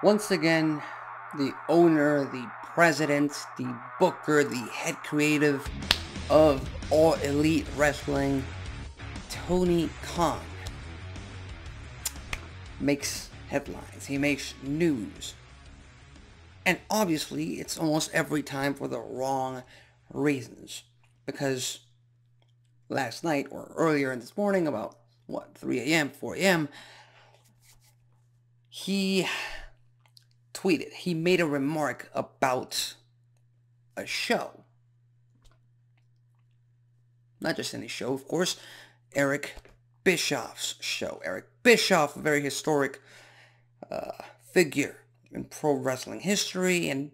Once again, the owner, the president, the booker, the head creative of All Elite Wrestling, Tony Khan, makes headlines. He makes news. And obviously, it's almost every time for the wrong reasons. Because last night, or earlier in this morning, about, 3 a.m., 4 a.m., he tweeted, he made a remark about a show. Not just any show, of course, Eric Bischoff's show. Eric Bischoff, a very historic figure in pro wrestling history and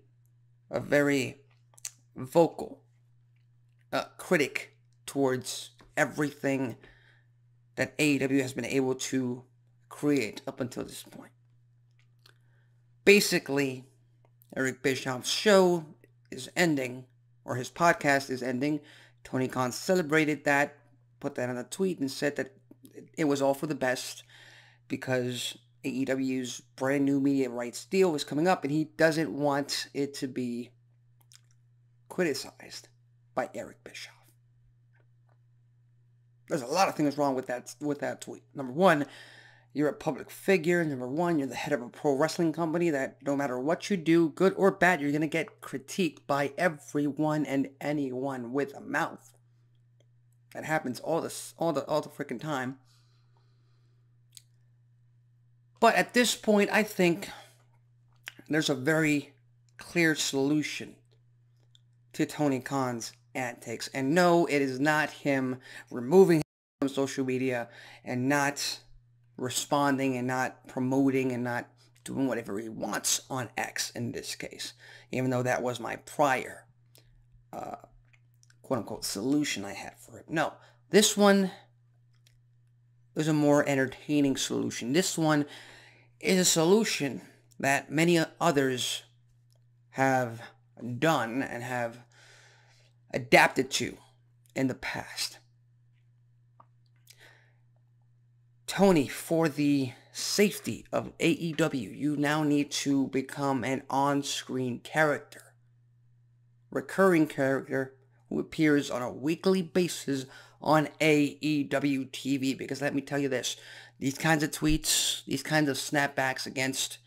a very vocal critic towards everything that AEW has been able to create up until this point. Basically, Eric Bischoff's show is ending, or his podcast is ending. Tony Khan celebrated that, put that on a tweet, and said that it was all for the best because AEW's brand new media rights deal was coming up and he doesn't want it to be criticized by Eric Bischoff. There's a lot of things wrong with that tweet. Number one, you're a public figure. Number one, you're the head of a pro wrestling company that no matter what you do, good or bad, you're going to get critiqued by everyone and anyone with a mouth. That happens all the freaking time. But at this point, I think there's a very clear solution to Tony Khan's antics. And no, it is not him removing him from social media and not responding and not promoting and not doing whatever he wants on X in this case. Even though that was my prior, quote-unquote, solution I had for it. No, this one is a more entertaining solution. This one is a solution that many others have done and have adapted to in the past. Tony, for the safety of AEW, you now need to become an on-screen character. Recurring character who appears on a weekly basis on AEW TV. Because let me tell you this, these kinds of tweets, these kinds of snapbacks against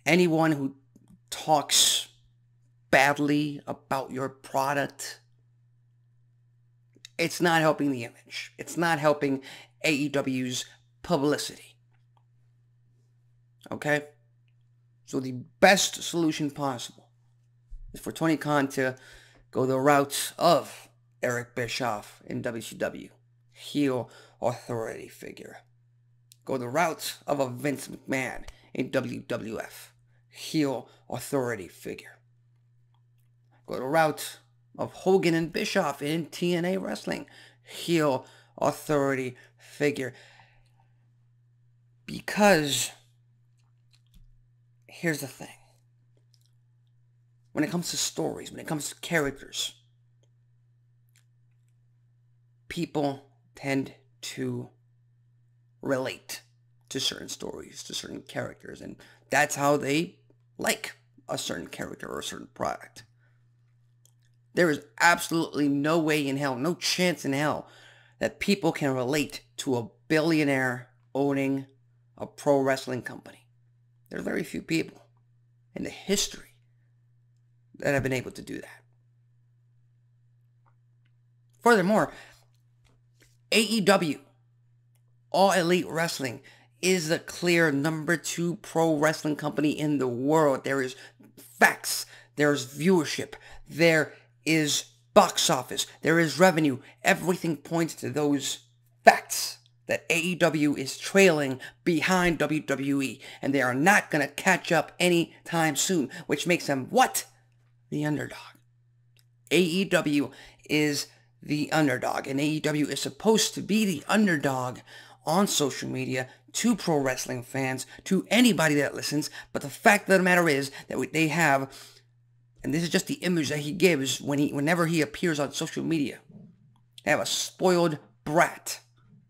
anyone who talks badly about your product, it's not helping the image. It's not helping AEW's publicity. Okay? So the best solution possible is for Tony Khan to go the route of Eric Bischoff in WCW, heel authority figure. Go the route of a Vince McMahon in WWF, heel authority figure. Go the route of Hogan and Bischoff in TNA Wrestling, heel authority figure. Because here's the thing. When it comes to stories, when it comes to characters, people tend to relate to certain stories, to certain characters, and that's how they like a certain character or a certain product. There is absolutely no way in hell, no chance in hell, that people can relate to a billionaire owning a pro wrestling company. There are very few people in the history that have been able to do that. Furthermore, AEW, All Elite Wrestling, is the clear number 2 pro wrestling company in the world. There is facts, there's viewership, there is box office, there is revenue. Everything points to those facts that AEW is trailing behind WWE, and they are not going to catch up anytime soon, which makes them what? The underdog. AEW is the underdog, and AEW is supposed to be the underdog on social media to pro wrestling fans, to anybody that listens, but the fact of the matter is that they have, and this is just the image that he gives whenever he appears on social media, they have a spoiled brat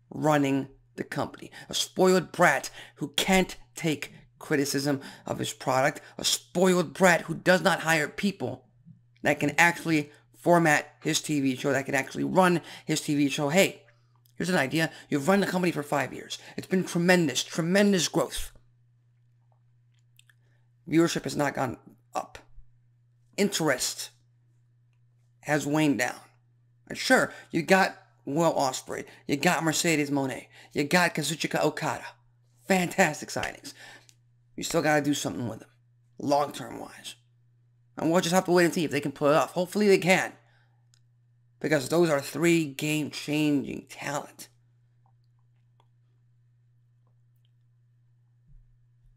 running the company. A spoiled brat who can't take criticism of his product, a spoiled brat who does not hire people that can actually format his TV show, that can actually run his TV show. Hey, here's an idea. You've run the company for 5 years. It's been tremendous, tremendous growth. Viewership has not gone up. Interest has waned down. And sure, you got Will Ospreay, you got Mercedes Moné, you got Kazuchika Okada. Fantastic signings. You still got to do something with them, long-term wise. And we'll just have to wait and see if they can pull it off. Hopefully they can. Because those are 3 game-changing talent.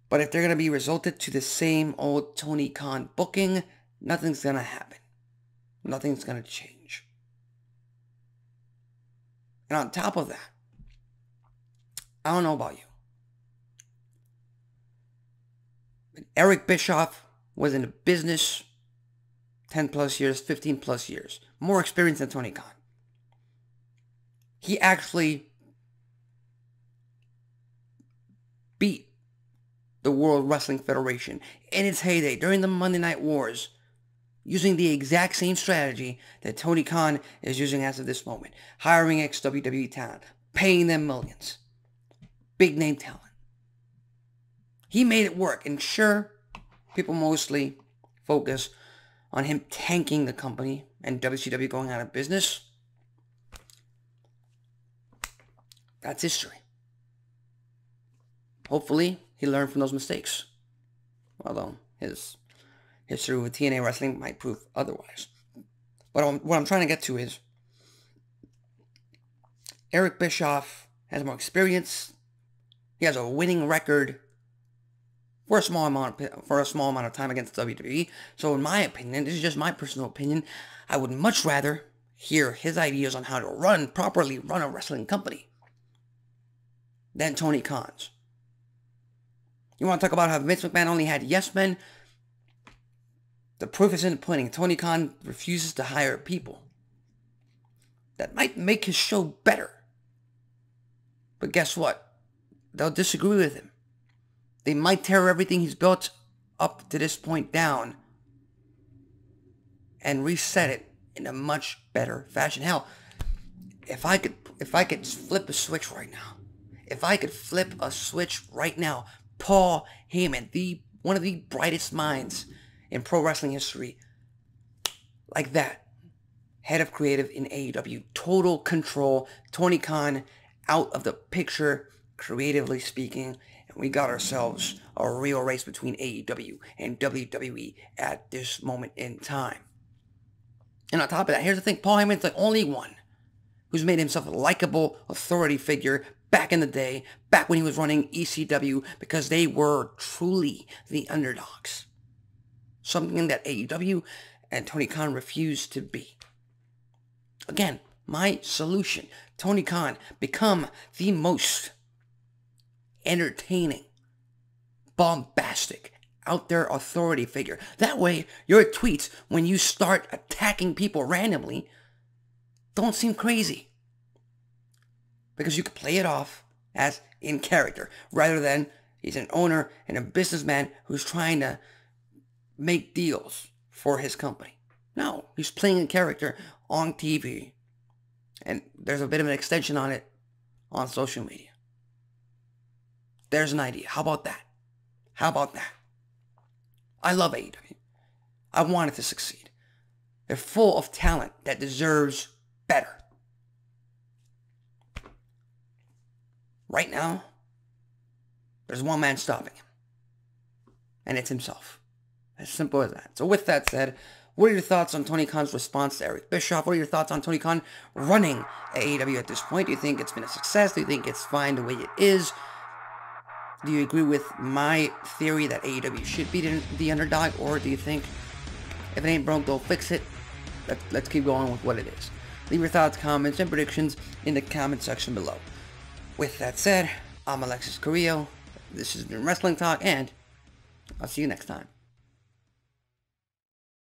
But if they're going to be resulted to the same old Tony Khan booking, nothing's going to happen. Nothing's going to change. And on top of that, I don't know about you, but Eric Bischoff was in the business 10 plus years, 15 plus years. More experience than Tony Khan. He actually beat the World Wrestling Federation in its heyday during the Monday Night Wars, using the exact same strategy that Tony Khan is using as of this moment. Hiring ex-WWE talent, paying them millions. Big name talent. He made it work, and sure, people mostly focus on him tanking the company and WCW going out of business. That's history. Hopefully, he learned from those mistakes. Although his history with TNA Wrestling might prove otherwise. But what I'm trying to get to is Eric Bischoff has more experience. He has a winning record for a small amount of time against WWE. So in my opinion, this is just my personal opinion, I would much rather hear his ideas on how to properly run a wrestling company than Tony Khan's. You want to talk about how Vince McMahon only had yes men? The proof is in the pudding. Tony Khan refuses to hire people. That might make his show better. But guess what? They'll disagree with him. They might tear everything he's built up to this point down and reset it in a much better fashion. Hell, if I could flip a switch right now, Paul Heyman, one of the brightest minds in pro wrestling history, like that, head of creative in AEW, total control, Tony Khan out of the picture, creatively speaking, and we got ourselves a real race between AEW and WWE at this moment in time. And on top of that, here's the thing, Paul Heyman's the only one who's made himself a likable authority figure back in the day, back when he was running ECW, because they were truly the underdogs. Something that AEW and Tony Khan refused to be. Again, my solution, Tony Khan, become the most entertaining, bombastic, out there authority figure. That way, your tweets, when you start attacking people randomly, don't seem crazy. Because you can play it off as in character, rather than he's an owner and a businessman who's trying to make deals for his company. No, he's playing in character on TV. And there's a bit of an extension on it on social media. There's an idea. How about that? I love AEW. I want it to succeed. They're full of talent that deserves better. Right now, there's one man stopping him. And it's himself. As simple as that. So with that said, what are your thoughts on Tony Khan's response to Eric Bischoff? What are your thoughts on Tony Khan running AEW at this point? Do you think it's been a success? Do you think it's fine the way it is? Do you agree with my theory that AEW should be the underdog? Or do you think if it ain't broke, don't fix it? Let's keep going with what it is. Leave your thoughts, comments, and predictions in the comment section below. With that said, I'm Alexis Carrillo. This has been Wrestling Talk, and I'll see you next time.